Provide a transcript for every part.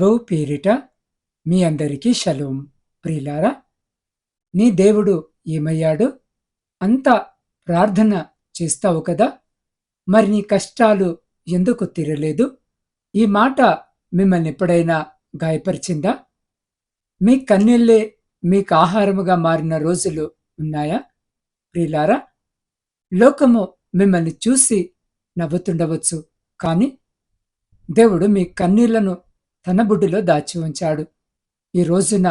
ప్రభువు పేరిట మీ అందరికీ షలోం. ప్రియులారా, నీ దేవుడు ఏమయ్యాడు? అంతా ప్రార్థన చేస్తావు కదా, మరి నీ కష్టాలు ఎందుకు తీరలేదు? ఈ మాట మిమ్మల్ని ఎప్పుడైనా గాయపరిచిందా? మీ కన్నీళ్ళే మీకు ఆహారముగా మారిన రోజులు ఉన్నాయా? ప్రియులారా, లోకము మిమ్మల్ని చూసి నవ్వుతుండవచ్చు, కానీ దేవుడు మీ కన్నీళ్లను తన బుడ్డిలో దాచి ఉంచాడు. ఈ రోజున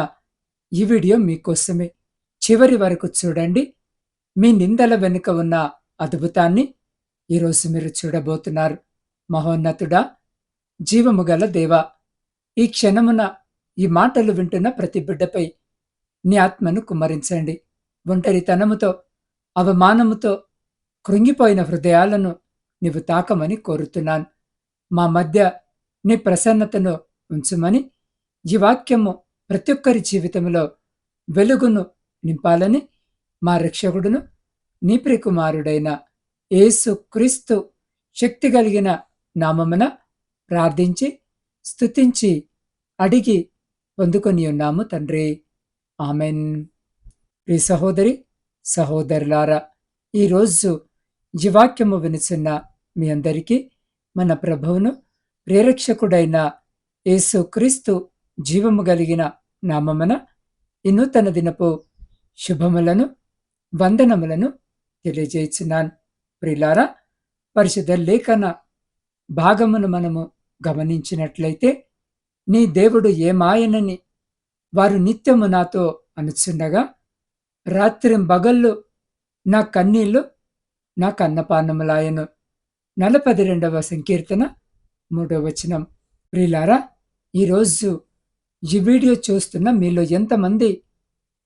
ఈ వీడియో మీకోసమే. చివరి వరకు చూడండి. మీ నిందల వెనుక ఉన్న అద్భుతాన్ని ఈరోజు మీరు చూడబోతున్నారు. మహోన్నతుడా, జీవము గల దేవా, ఈ క్షణమున ఈ మాటలు వింటున్న ప్రతి బిడ్డపై నీ ఆత్మను కుమ్మరించండి. ఒంటరితనముతో, అవమానముతో కృంగిపోయిన హృదయాలను నీవు తాకమని కోరుతున్నాను. మా మధ్య నీ ప్రసన్నతను ఉంచుమని, ఈ వాక్యము ప్రతి ఒక్కరి జీవితంలో వెలుగును నింపాలని మా రక్షకుడును నీ ప్రియకుమారుడైన యేసు క్రీస్తు శక్తి కలిగిన నామమున ప్రార్థించి స్తుతించి అడిగి పొందుకొని ఉన్నాము తండ్రి. ఆమెన్. ప్రియ సహోదరి సహోదరులారా, ఈరోజు ఈ వాక్యము వినుచున్న మీ అందరికీ మన ప్రభువును ప్రేరక్షకుడైన యేసు క్రీస్తు జీవము కలిగిన నామమున ఈ నూతన దినపు శుభములను వందనములను తెలియజేయుచున్నాను. ప్రియులారా, పరిశుద్ధ లేఖన భాగమును మనము గమనించినట్లయితే, నీ దేవుడు ఏమాయనని వారు నిత్యము నాతో అనుచుండగా, రాత్రింబగళ్ళు నా కన్నీళ్లు నా కన్నపానములాయను. 42వ సంకీర్తన 3వ వచనం. ప్రియులారా, ఈరోజు ఈ వీడియో చూస్తున్న మీలో ఎంతమంది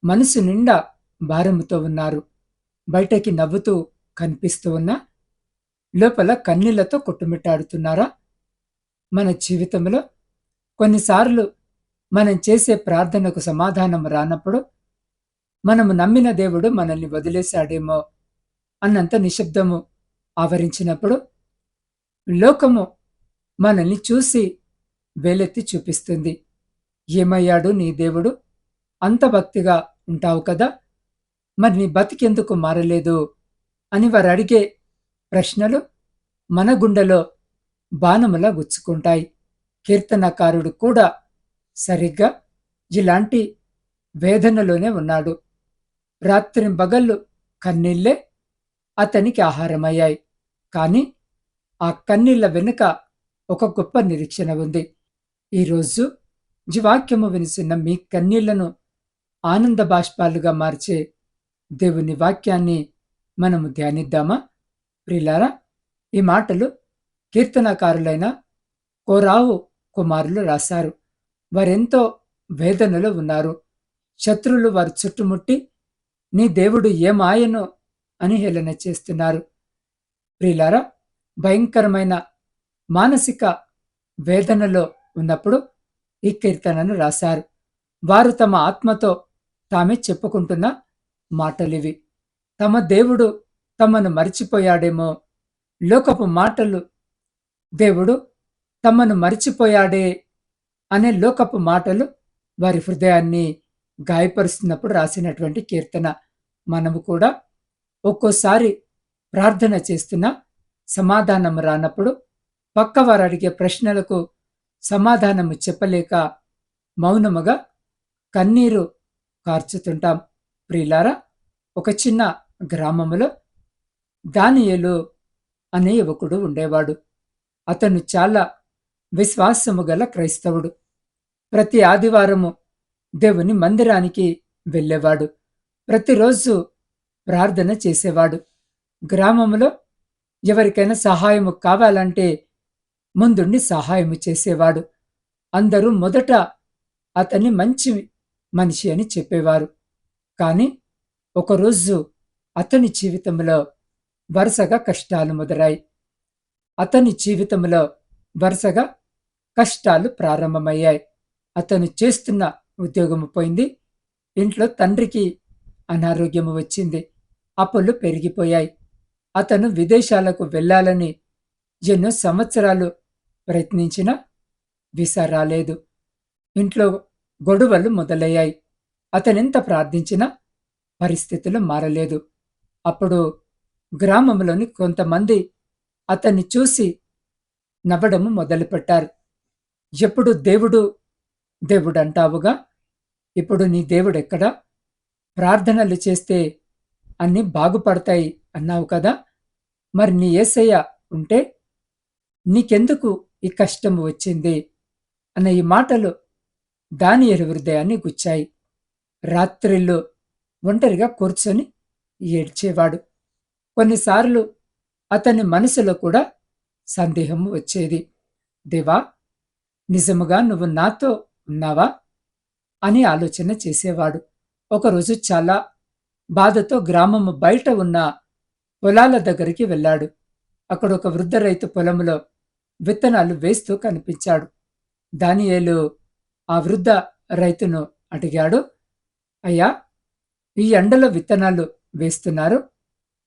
మనసు నిండా భారముతో ఉన్నారు? బయటకి నవ్వుతూ కనిపిస్తూ ఉన్నా లోపల కన్నీళ్లతో కొట్టుమిట్టాడుతున్నారా? మన జీవితంలో కొన్నిసార్లు మనం చేసే ప్రార్థనకు సమాధానం రానప్పుడు, మనము నమ్మిన దేవుడు మనల్ని వదిలేశాడేమో అన్నంత నిశ్శబ్దము ఆవరించినప్పుడు, లోకము మనల్ని చూసి వేలెత్తి చూపిస్తుంది. ఏమయ్యాడు నీ దేవుడు? అంత భక్తిగా ఉంటావు కదా, మరి నీ బతికెందుకు మారలేదు అని వారు అడిగే ప్రశ్నలు మన గుండెలో బాణములా గుచ్చుకుంటాయి. కీర్తనకారుడు కూడా సరిగ్గా ఇలాంటి వేదనలోనే ఉన్నాడు. రాత్రింబగళ్ళు కన్నీళ్లే అతనికి ఆహారమయ్యాయి. కానీ ఆ కన్నీళ్ల వెనుక ఒక గొప్ప నిరీక్షణ ఉంది. ఈరోజు జీవాక్యము వినిసిన మీ కన్నీళ్లను ఆనంద బాష్పాలుగా మార్చే దేవుని వాక్యాన్ని మనము ధ్యానిద్దామా? ప్రియులారా, ఈ మాటలు కీర్తనకారులైన కోరాహు కుమారులు రాశారు. వారెంతో వేదనలో ఉన్నారు. శత్రులు వారు చుట్టుముట్టి నీ దేవుడు ఏమాయను అని హేళన చేస్తున్నారు. ప్రియులారా, భయంకరమైన మానసిక వేదనలో ఉన్నప్పుడు ఈ కీర్తనను రాశారు. వారు తమ ఆత్మతో తామే చెప్పుకుంటున్న మాటలివి. తమ దేవుడు తమను మరిచిపోయాడేమో, లోకపు మాటలు దేవుడు తమను మరిచిపోయాడే అనే లోకపు మాటలు వారి హృదయాన్ని గాయపరుస్తున్నప్పుడు రాసినటువంటి కీర్తన. మనము కూడా ఒక్కోసారి ప్రార్థన చేస్తున్నా సమాధానం రానప్పుడు, పక్కవారు అడిగే ప్రశ్నలకు సమాధానము చెప్పలేక మౌనముగా కన్నీరు కార్చుతుంటాం. ప్రియులారా, ఒక చిన్న గ్రామములో దానియేలు అనే యువకుడు ఉండేవాడు. అతను చాలా విశ్వాసము గల క్రైస్తవుడు. ప్రతి ఆదివారము దేవుని మందిరానికి వెళ్ళేవాడు. ప్రతిరోజు ప్రార్థన చేసేవాడు. గ్రామములో ఎవరికైనా సహాయము కావాలంటే ముందుండి సహాయము చేసేవాడు. అందరూ మొదట అతన్ని మంచి మనిషి అని చెప్పేవారు. కానీ ఒకరోజు అతని జీవితంలో వరుసగా కష్టాలు మొదలయ్యాయి. అతని జీవితంలో వరుసగా కష్టాలు ప్రారంభమయ్యాయి. అతను చేస్తున్న ఉద్యోగము పోయింది. ఇంట్లో తండ్రికి అనారోగ్యము వచ్చింది. అప్పులు పెరిగిపోయాయి. అతను విదేశాలకు వెళ్ళాలని ఎన్నో సంవత్సరాలు ప్రయత్నించినా వీసా రాలేదు. ఇంట్లో గొడవలు మొదలయ్యాయి. అతనెంత ప్రార్థించినా పరిస్థితులు మారలేదు. అప్పుడు గ్రామంలోని కొంతమంది అతన్ని చూసి నవ్వడము మొదలుపెట్టారు. ఎప్పుడు దేవుడు దేవుడంటావుగా, ఇప్పుడు నీ దేవుడెక్కడా? ప్రార్థనలు చేస్తే అన్నీ బాగుపడతాయి అన్నావు కదా! మరి నీ యేసయ్య ఉంటే నీకెందుకు ఈ కష్టం వచ్చింది? అన్న ఈ మాటలు దానియేలు హృదయాన్ని గుచ్చాయి. రాత్రిళ్ళు ఒంటరిగా కూర్చొని ఏడ్చేవాడు. కొన్నిసార్లు అతని మనసులో కూడా సందేహం వచ్చేది. దేవా, నిజముగా నువ్వు నాతో ఉన్నావా అని ఆలోచన చేసేవాడు. ఒకరోజు చాలా బాధతో గ్రామము బయట ఉన్న పొలాల దగ్గరికి వెళ్ళాడు. అక్కడ ఒక వృద్ధ రైతు పొలంలో విత్తనాలు వేస్తూ కనిపించాడు. దానియేలు ఆ వృద్ధ రైతును అడిగాడు, అయ్యా, ఈ ఎండలో విత్తనాలు వేస్తున్నారు,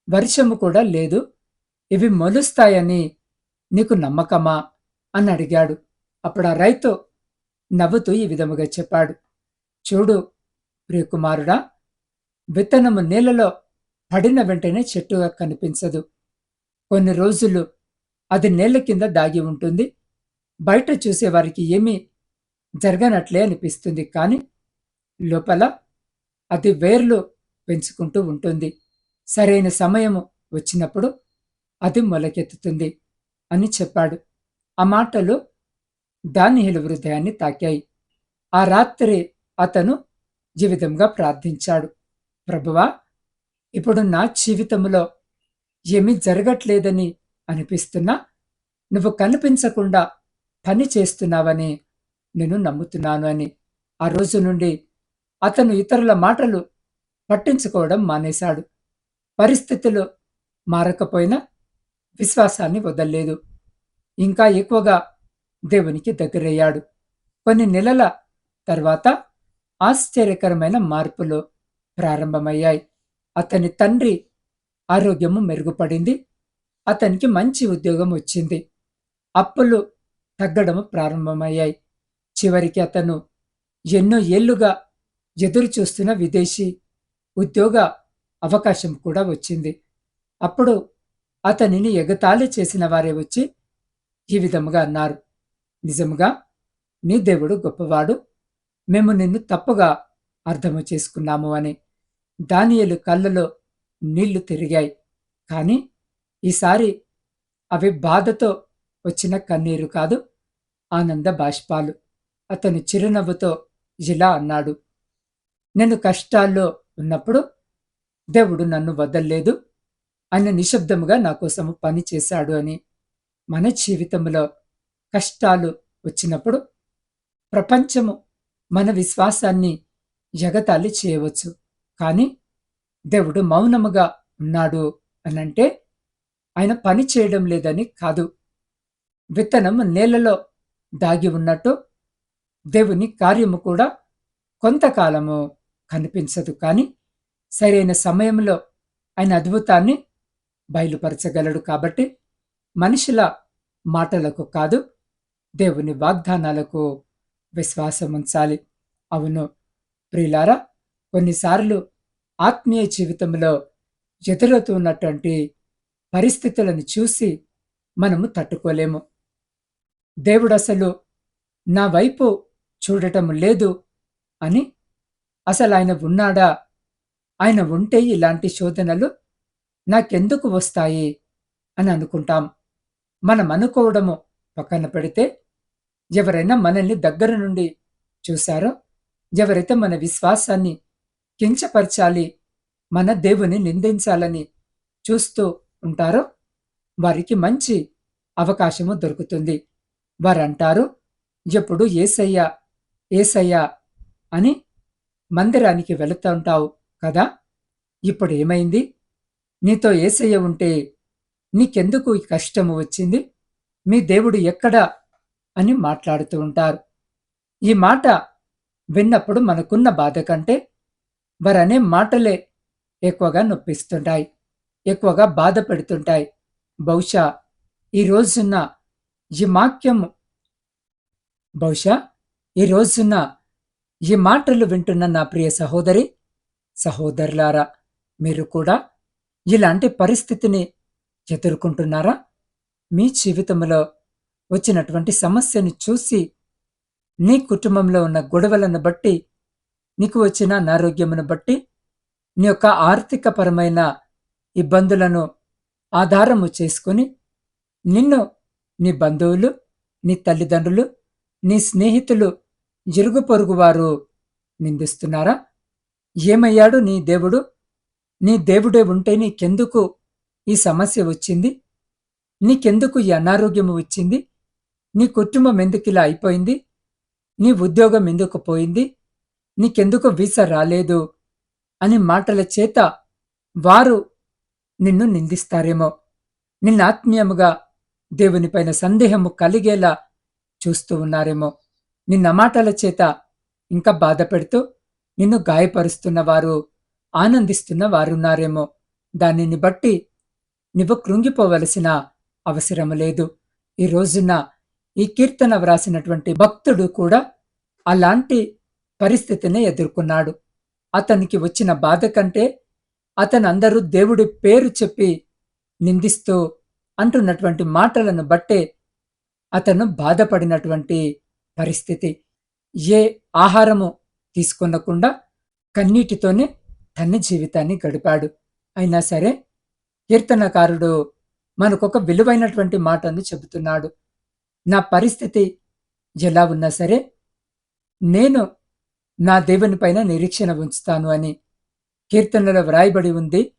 వర్షము కూడా లేదు, ఇవి మొలుస్తాయని నీకు నమ్మకమా అని అడిగాడు. అప్పుడు ఆ రైతు నవ్వుతూ ఈ విధముగా చెప్పాడు, చూడు ప్రియకుమారుడా, విత్తనము నీళ్ళలో పడిన వెంటనే చెట్టుగా కనిపించదు. కొన్ని రోజులు అది నేళ్ల కింద దాగి ఉంటుంది. బయట చూసేవారికి ఏమీ జరగనట్లే అనిపిస్తుంది, కానీ లోపల అది వేర్లు పెంచుకుంటూ ఉంటుంది. సరైన సమయము వచ్చినప్పుడు అది మొలకెత్తుతుంది అని చెప్పాడు. ఆ మాటలు దానియేలు హృదయాన్ని తాకాయి. ఆ రాత్రి అతను ఈ విధంగా ప్రార్థించాడు, ప్రభువా, ఇప్పుడు నా జీవితంలో ఏమీ జరగట్లేదని అనిపిస్తున్నా, నువ్వు కనిపించకుండా పని చేస్తున్నావని నేను నమ్ముతున్నాను అని. ఆ రోజు నుండి అతను ఇతరుల మాటలు పట్టించుకోవడం మానేశాడు. పరిస్థితులు మారకపోయినా విశ్వాసాన్ని వదల్లేదు. ఇంకా ఎక్కువగా దేవునికి దగ్గరయ్యాడు. కొన్ని నెలల తర్వాత ఆశ్చర్యకరమైన మార్పులు ప్రారంభమయ్యాయి. అతని తండ్రి ఆరోగ్యము మెరుగుపడింది. అతనికి మంచి ఉద్యోగం వచ్చింది. అప్పులు తగ్గడము ప్రారంభమయ్యాయి. చివరికి అతను ఎన్నో ఏళ్లుగా ఎదురు చూస్తున్న విదేశీ ఉద్యోగ అవకాశం కూడా వచ్చింది. అప్పుడు అతనిని ఎగతాళి చేసిన వారే వచ్చి ఈ విధముగా అన్నారు, నిజముగా నీ దేవుడు గొప్పవాడు, మేము నిన్ను తప్పుగా అర్థము చేసుకున్నాము అని. దానియేలు కళ్ళలో నీళ్లు తిరిగాయి. కానీ ఈసారి అవి బాధతో వచ్చిన కన్నీరు కాదు, ఆనంద బాష్పాలు. అతను చిరునవ్వుతో ఇలా అన్నాడు, నేను కష్టాల్లో ఉన్నప్పుడు దేవుడు నన్ను వదల్లేదు, ఆయన నిశ్శబ్దముగా నా కోసము పని చేశాడు అని. మన జీవితంలో కష్టాలు వచ్చినప్పుడు ప్రపంచము మన విశ్వాసాన్ని ఎగతాళి చేయవచ్చు, కానీ దేవుడు మౌనముగా ఉన్నాడు అనంటే ఆయన పని చేయడం లేదని కాదు. విత్తనం నేలలో దాగి ఉన్నట్టు దేవుని కార్యము కూడా కొంతకాలము కనిపించదు, కానీ సరైన సమయంలో ఆయన అద్భుతాన్ని బయలుపరచగలడు. కాబట్టి మనుషుల మాటలకు కాదు, దేవుని వాగ్దానాలకు విశ్వాసం ఉంచాలి. అవును ప్రియులారా, కొన్నిసార్లు ఆత్మీయ జీవితంలో ఎదురవుతున్నటువంటి పరిస్థితులను చూసి మనము తట్టుకోలేము. దేవుడు అసలు నా వైపు చూడటం లేదు అని, అసలు ఆయన ఉన్నాడా, ఆయన ఉంటే ఇలాంటి శోధనలు నాకెందుకు వస్తాయి అని అనుకుంటాం. మనం అనుకోవడము పక్కన పెడితే, ఎవరైనా మనల్ని దగ్గర నుండి చూశారో, ఎవరైతే మన విశ్వాసాన్ని కించపరచాలి, మన దేవుని నిందించాలని చూస్తూ ఉంటారో వారికి మంచి అవకాశము దొరుకుతుంది. వారంటారు, ఎప్పుడు యేసయ్యా యేసయ్యా అని మందిరానికి వెళుతుంటావు కదా, ఇప్పుడు ఏమైంది? నీతో యేసయ్య ఉంటే నీకెందుకు ఈ కష్టము వచ్చింది? మీ దేవుడు ఎక్కడా అని మాట్లాడుతూ ఉంటారు. ఈ మాట విన్నప్పుడు మనకున్న బాధ కంటే వారనే మాటలే ఎక్కువగా నొప్పిస్తుంటాయి, ఎక్కువగా బాధ పెడుతుంటాయి. బహుశా ఈ రోజున్న ఈ వాక్యము బహుశా ఈ రోజున ఈ మాటలు వింటున్న నా ప్రియ సహోదరి, సహోదరులారా, మీరు కూడా ఇలాంటి పరిస్థితిని ఎదుర్కొంటున్నారా? మీ జీవితంలో వచ్చినటువంటి సమస్యను చూసి, నీ కుటుంబంలో ఉన్న గొడవలను బట్టి, నీకు వచ్చిన అనారోగ్యమును బట్టి, నీ యొక్క ఆర్థికపరమైన ఇబ్బందులను ఆధారము చేసుకొని, నిన్ను నీ బంధువులు, నీ తల్లిదండ్రులు, నీ స్నేహితులు, ఇరుగు పొరుగు వారు నిందిస్తున్నారా? ఏమయ్యాడు నీ దేవుడు? నీ దేవుడే ఉంటే నీకెందుకు ఈ సమస్య వచ్చింది? నీకెందుకు ఈ అనారోగ్యము వచ్చింది? నీ కుటుంబం ఎందుకిలా అయిపోయింది? నీ ఉద్యోగం ఎందుకు పోయింది? నీకెందుకు వీసా రాలేదు? అని మాటల చేత వారు నిన్ను నిందిస్తారేమో. నిన్నాత్మీయముగా దేవునిపైన సందేహము కలిగేలా చూస్తూ ఉన్నారేమో. నిన్న మాటల చేత ఇంకా బాధ పెడుతూ నిన్ను గాయపరుస్తున్న వారు, ఆనందిస్తున్న వారున్నారేమో. దానిని బట్టి నువ్వు కృంగిపోవలసిన అవసరము లేదు. ఈ రోజున ఈ కీర్తన వ్రాసినటువంటి భక్తుడు కూడా అలాంటి పరిస్థితిని ఎదుర్కొన్నాడు. అతనికి వచ్చిన బాధ కంటే అతనందరూ దేవుడి పేరు చెప్పి నిందిస్తూ అంటున్నటువంటి మాటలను బట్టే అతను బాధపడినటువంటి పరిస్థితి. ఏ ఆహారము తీసుకొనకుండా కన్నీటితోనే తన జీవితాన్ని గడిపాడు. అయినా సరే కీర్తనకారుడు మనకొక విలువైనటువంటి మాటను చెబుతున్నాడు. నా పరిస్థితి ఎలా ఉన్నా సరే నేను నా దేవునిపైన నిరీక్షణ ఉంచుతాను అని కీర్తనలో వ్రాయబడి ఉంది.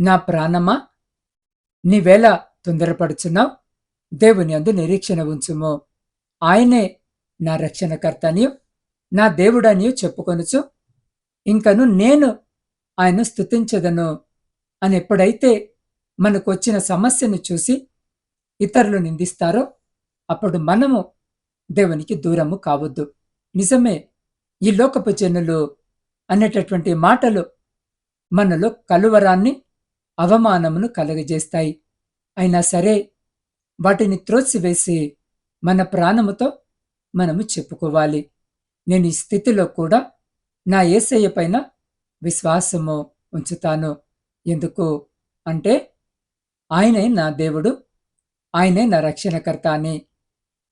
నా ప్రాణమా, నీవేళ తొందరపడుచున్నావు? దేవుని యందు నిరీక్షణ ఉంచుము. ఆయనే నా రక్షణకర్తనియు నా దేవుడనియు చెప్పుకొనుచు ఇంకను నేను ఆయన స్తుతించదను అని ఎప్పుడైతే మనకొచ్చిన సమస్యను చూసి ఇతరులు నిందిస్తారో అప్పుడు మనము దేవునికి దూరము కావద్దు. నిజమే, ఈ లోకపు జనులు అనేటటువంటి మాటలు మనలో కలువరాన్ని, అవమానమును కలుగజేస్తాయి. అయినా సరే వాటిని త్రోసివేసి మన ప్రాణముతో మనము చెప్పుకోవాలి, నేను ఈ స్థితిలో కూడా నా యేసయ్య పైన విశ్వాసము ఉంచుతాను. ఎందుకు అంటే ఆయనే నా దేవుడు, ఆయనే నా రక్షణకర్త అని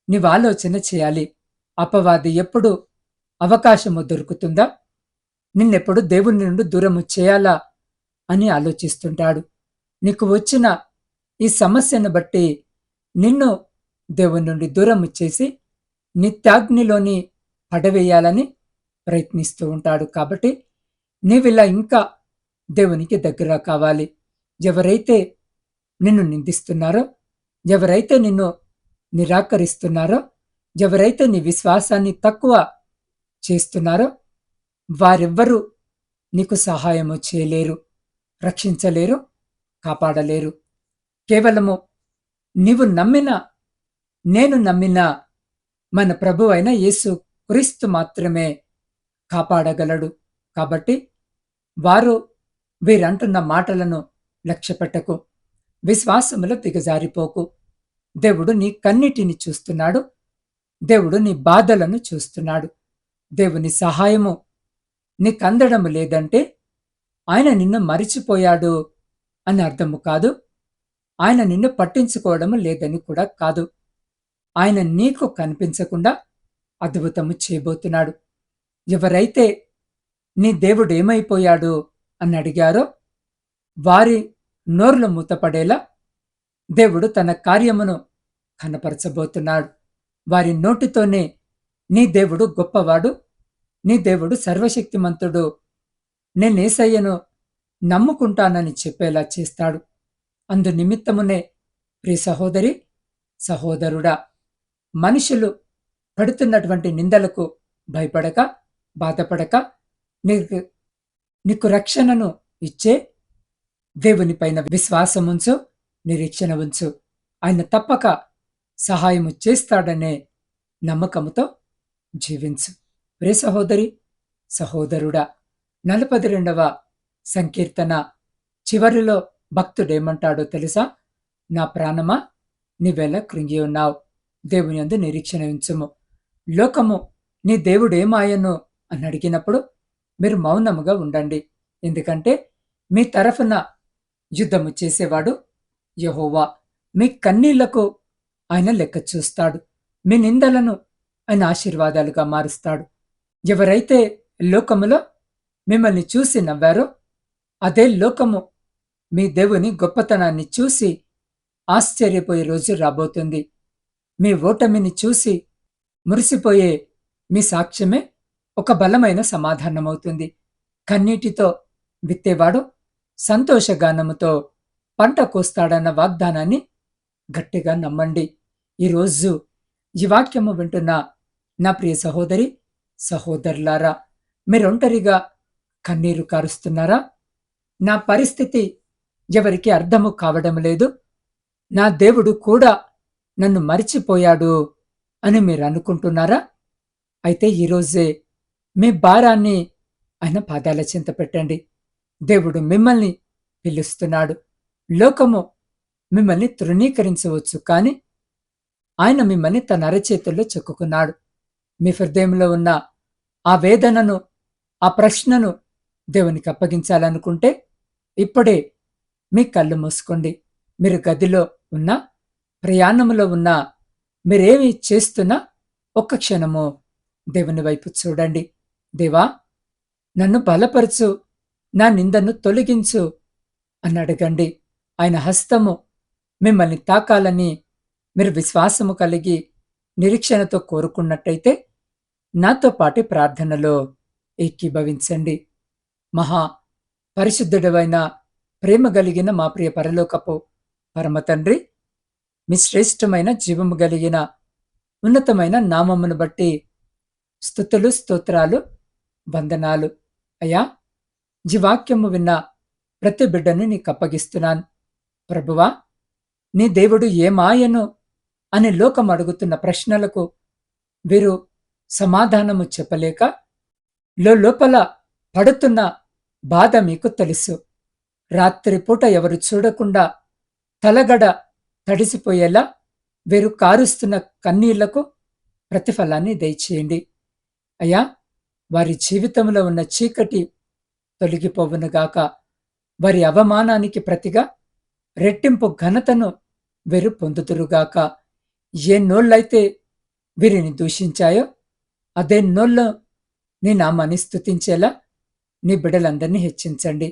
నీవు ఆలోచన చేయాలి. అపవాది ఎప్పుడు అవకాశము దొరుకుతుందా, నిన్నెప్పుడు దేవుని నుండి దూరము చేయాలా అని ఆలోచిస్తుంటాడు. నీకు వచ్చిన ఈ సమస్యను బట్టి నిన్ను దేవుని నుండి దూరము చేసి నిత్యాగ్నిలోని పడవేయాలని ప్రయత్నిస్తూ ఉంటాడు. కాబట్టి నీవిలా ఇంకా దేవునికి దగ్గర కావాలి. ఎవరైతే నిన్ను నిందిస్తున్నారో, ఎవరైతే నిన్ను నిరాకరిస్తున్నారో, ఎవరైతే నీ విశ్వాసాన్ని తక్కువ చేస్తున్నారో వారెవ్వరూ నీకు సహాయము చేయలేరు, రక్షించలేరు, కాపాడలేరు. కేవలము నీవు నమ్మిన, నేను నమ్మిన మన ప్రభు అయిన యేసు క్రీస్తు మాత్రమే కాపాడగలడు. కాబట్టి వారు వీరంటున్న మాటలను లక్ష్యపెట్టకు, విశ్వాసములో దిగజారిపోకు. దేవుడు నీ కన్నిటిని చూస్తున్నాడు, దేవుడు నీ బాధలను చూస్తున్నాడు. దేవుని సహాయము నీకందడము లేదంటే ఆయన నిన్ను మరిచిపోయాడు అని అర్థము కాదు, ఆయన నిన్ను పట్టించుకోవడము లేదని కూడా కాదు. ఆయన నీకు కనిపించకుండా అద్భుతము చేయబోతున్నాడు. ఎవరైతే నీ దేవుడు ఏమైపోయాడు అని అడిగారో వారి నోర్లు మూతపడేలా దేవుడు తన కార్యమును కనపరచబోతున్నాడు. వారి నోటితోనే నీ దేవుడు గొప్పవాడు, నీ దేవుడు సర్వశక్తిమంతుడు, నేనేసయ్యను నమ్ముకుంటానని చెప్పేలా చేస్తాడు. అందు నిమిత్తమునే ప్రియ సహోదరి, సహోదరుడా, మనుషులు పడుతున్నటువంటి నిందలకు భయపడక, బాధపడక నీకు రక్షణను ఇచ్చే దేవునిపైన విశ్వాసముంచు, నిరీక్షణ ఉంచు. ఆయన తప్పక సహాయము చేస్తాడనే నమ్మకముతో జీవించు. ప్రియ సహోదరి, సహోదరుడా, 42వ సంకీర్తన చివరిలో భక్తుడేమంటాడో తెలుసా? నా ప్రాణమా, నీవెలా కృంగి ఉన్నావు, దేవుని యందు నిరీక్షణ ఉంచుము. లోకము నీ దేవుడేమాయను అని అడిగినప్పుడు మీరు మౌనముగా ఉండండి. ఎందుకంటే మీ తరఫున యుద్ధము చేసేవాడు యెహోవా. మీ కన్నీళ్లకు ఆయన లెక్క చూస్తాడు. మీ నిందలను ఆయన ఆశీర్వాదాలుగా మారుస్తాడు. ఎవరైతే లోకములో మిమ్మల్ని చూసి నవ్వారో అదే లోకము మీ దేవుని గొప్పతనాన్ని చూసి ఆశ్చర్యపోయే రోజు రాబోతుంది. మీ ఓటమిని చూసి మురిసిపోయే మీ సాక్ష్యమే ఒక బలమైన సమాధానమవుతుంది. కన్నీటితో విత్తేవాడు సంతోషగానముతో పంట కోస్తాడన్న వాగ్దానాన్ని గట్టిగా నమ్మండి. ఈరోజు ఈ వాక్యము వింటున్న నా ప్రియ సహోదరి సహోదరులారా, మీరొంటరిగా కన్నీరు కారుస్తున్నారా? నా పరిస్థితి ఎవరికి అర్థము కావడం లేదు, నా దేవుడు కూడా నన్ను మరిచిపోయాడు అని మీరు అనుకుంటున్నారా? అయితే ఈరోజే మీ భారాన్ని ఆయన పాదాల చింత పెట్టండి. దేవుడు మిమ్మల్ని పిలుస్తున్నాడు. లోకము మిమ్మల్ని తృణీకరించవచ్చు, కానీ ఆయన మిమ్మల్ని తన అరచేతుల్లో చెక్కుకున్నాడు. మీ హృదయంలో ఉన్న ఆ వేదనను, ఆ ప్రశ్నను దేవునికి అప్పగించాలనుకుంటే ఇప్పుడే మీ కళ్ళు మూసుకోండి. మీరు గదిలో ఉన్నా, ప్రయాణంలో ఉన్నా, మీరేమి చేస్తున్నా ఒక్క క్షణము దేవుని వైపు చూడండి. దేవా, నన్ను బలపరచు, నా నిందను తొలగించు అని అడగండి. ఆయన హస్తము మిమ్మల్ని తాకాలని మీరు విశ్వాసము కలిగి నిరీక్షణతో కోరుకున్నట్టయితే నాతో పాటు ప్రార్థనలో ఏకీభవించండి. మహా పరిశుద్ధుడవైన ప్రేమ కలిగిన మా ప్రియ పరలోకపు పరమ తండ్రి, మీ శ్రేష్టమైన జీవము కలిగిన ఉన్నతమైన నామమును బట్టి స్తుతులు, స్తోత్రాలు, వందనాలు. అయ్యా, జీవాక్యము విన్న ప్రతి బిడ్డను నీకు అప్పగిస్తున్నాను. ప్రభువా, నీ దేవుడు ఏమాయను అని లోకం అడుగుతున్న ప్రశ్నలకు వీరు సమాధానము చెప్పలేక లోపల పడుతున్న బాధ మీకు తెలుసు. రాత్రిపూట ఎవరు చూడకుండా తలగడ తడిసిపోయేలా వీరు కారుస్తున్న కన్నీళ్లకు ప్రతిఫలాన్ని దయచేయండి. అయ్యా, వారి జీవితంలో ఉన్న చీకటి తొలగిపోవునుగాక. వారి అవమానానికి ప్రతిగా రెట్టింపు ఘనతను వీరు పొందుతురుగాక. ఏ నోళ్ళైతే వీరిని దూషించాయో అదే నోళ్ళు నీ నామాన్ని స్తుతించేలా నీ బిడ్డలందరినీ హెచ్చించండి.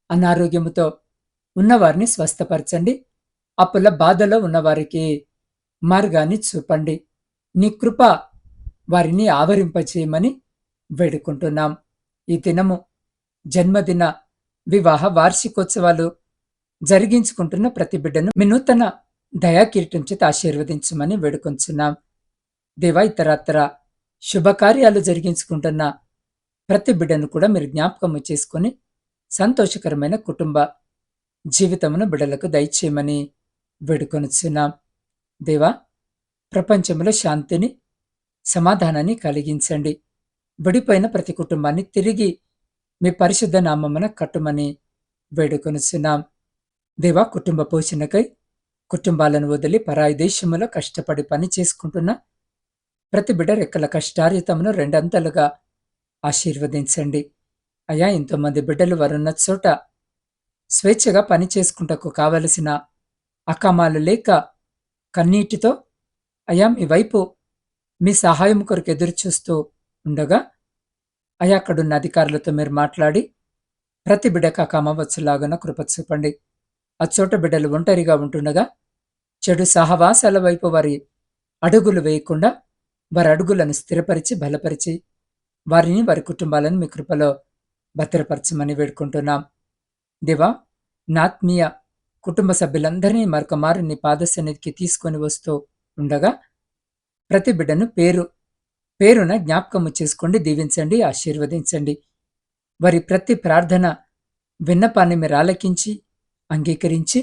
అనారోగ్యముతో ఉన్నవారిని స్వస్థపరచండి. అప్పుల బాధలో ఉన్నవారికి మార్గాన్ని చూపండి. నీ కృప వారిని ఆవరింపచేయమని వేడుకుంటున్నాం. ఈ దినము జన్మదిన, వివాహ వార్షికోత్సవాలు జరిగించుకుంటున్న ప్రతి బిడ్డను మీ నూతన దయాకీర్తం చేత ఆశీర్వదించమని వేడుకొంచున్నాం. దేవా, ఇతరత్ర శుభకార్యాలు జరిగించుకుంటున్న ప్రతి బిడ్డను కూడా మీరు జ్ఞాపకము చేసుకుని సంతోషకరమైన కుటుంబ జీవితమును బిడ్డలకు దయచేయమని వేడుకొనుచున్నాం. దేవా, ప్రపంచంలో శాంతిని, సమాధానాన్ని కలిగించండి. విడిపోయిన ప్రతి కుటుంబాన్ని తిరిగి మీ పరిశుద్ధ నామమున కట్టుమని వేడుకొనుచున్నాం. దేవా, కుటుంబ పోషణకై కుటుంబాలను వదిలి పరాయి దేశములో కష్టపడి పని చేసుకుంటున్న ప్రతి బిడ్డ రెక్కల కష్టార్జితమును రెండంతలుగా ఆశీర్వదించండి. అయ్యా, ఎంతోమంది బిడ్డలు వారున్న చోట స్వేచ్ఛగా పని చేసుకుంటకు కావలసిన అకామాలు లేక కన్నీటితో అయ్యా మీ వైపు మీ సహాయం కొరకు ఎదురు చూస్తూ ఉండగా అయ్యా, అక్కడున్న అధికారులతో మీరు మాట్లాడి ప్రతి బిడ్డకు అకామ వచ్చేలాగా కృప చూపండి. ఆ చోట బిడ్డలు ఒంటరిగా ఉంటుండగా చెడు సహవాసాల వైపు వారి అడుగులు వేయకుండా వారి అడుగులను స్థిరపరిచి బలపరిచి వారిని, వారి కుటుంబాలను మీ కృపలో భద్రపరచమని వేడుకుంటున్నాం. దేవా, నా ఆత్మీయ కుటుంబ సభ్యులందరినీ మరొక మారు నీ పాద సన్నిధికి తీసుకొని వస్తూ ఉండగా ప్రతి బిడ్డను పేరున జ్ఞాపకము చేసుకోండి, దీవించండి, ఆశీర్వదించండి. వారి ప్రతి ప్రార్థన విన్నపాన్ని మీరు ఆలకించి అంగీకరించి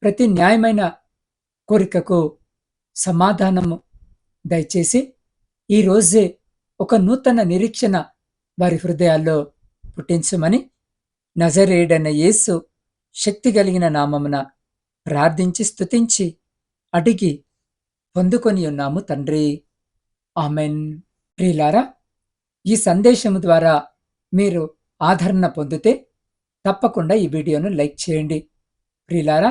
ప్రతి న్యాయమైన కోరికకు సమాధానము దయచేసి ఈ రోజే ఒక నూతన నిరీక్షణ వారి హృదయాల్లో పుట్టించమని నజరేయుడైన యేసు శక్తి కలిగిన నామమున ప్రార్థించి స్తుతించి అడిగి పొందుకొని ఉన్నాము తండ్రి. ఆమెన్. ప్రియులారా, ఈ సందేశము ద్వారా మీరు ఆదరణ పొందితే తప్పకుండా ఈ వీడియోను లైక్ చేయండి. ప్రియులారా,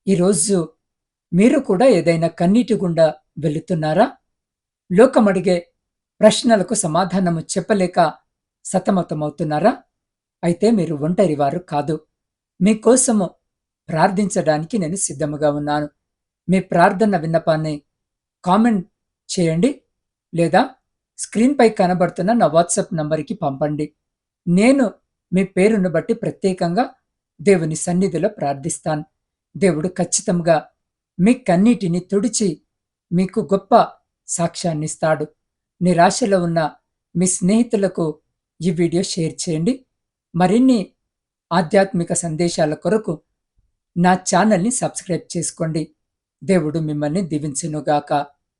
ఈరోజు మీరు కూడా ఏదైనా కన్నీటి గుండా వెళుతున్నారా? లోకమడిగే ప్రశ్నలకు సమాధానము చెప్పలేక సతమతమవుతున్నారా? అయితే మీరు ఒంటరివారు కాదు. మీకోసము ప్రార్థించడానికి నేను సిద్ధముగా ఉన్నాను. మీ ప్రార్థన విన్నపాన్ని కామెంట్ చేయండి, లేదా స్క్రీన్పై కనబడుతున్న నా వాట్సాప్ నంబర్కి పంపండి. నేను మీ పేరును బట్టి ప్రత్యేకంగా దేవుని సన్నిధిలో ప్రార్థిస్తాను. దేవుడు ఖచ్చితంగా మీ కన్నీటిని తుడిచి మీకు గొప్ప సాక్ష్యాన్నిస్తాడు. నిరాశలో ఉన్న మీ స్నేహితులకు ఈ వీడియో షేర్ చేయండి. మరిన్ని ఆధ్యాత్మిక సందేశాల కొరకు నా ఛానల్ని సబ్స్క్రైబ్ చేసుకోండి. దేవుడు మిమ్మల్ని దీవించునుగాక.